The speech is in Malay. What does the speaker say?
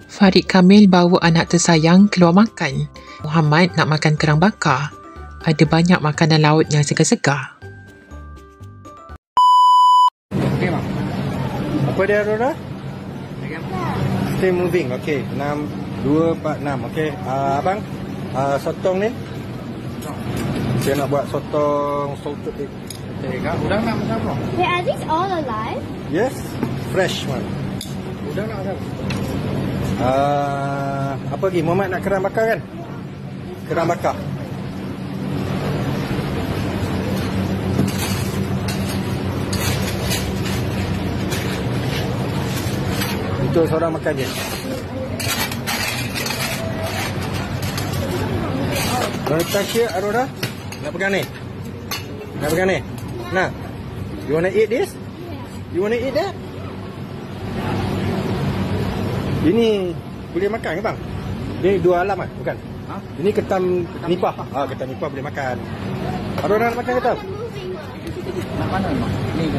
Farid Kamil bawa anak tersayang keluar makan. Muhammad nak makan kerang bakar. Ada banyak makanan laut yang segar-segar. Okey, Mak. Apa dia, Aurora? Still moving. Okey. 6, 2, 4, 6. Okey. Abang, sotong ni? Saya nak buat sotong salted egg. Okey, Kak. Udang nak macam apa? Wait, are these all alive? Yes. Fresh one. Udang nak macam apa? Apa lagi? Muhammad nak kerang bakar kan? Kerang bakar. Untuk seorang makan je. Don't touch it, Aurora. Nak pegang ni? Nak pegang ni? Nah. You wanna eat this? You wanna eat that? Ini boleh makan ke bang? Dia dua alam kan? Bukan? Ha? Ini ketam nipah. Ketam nipah boleh makan. Aurora nak makan ketam? Nak mana bang? Ni ke?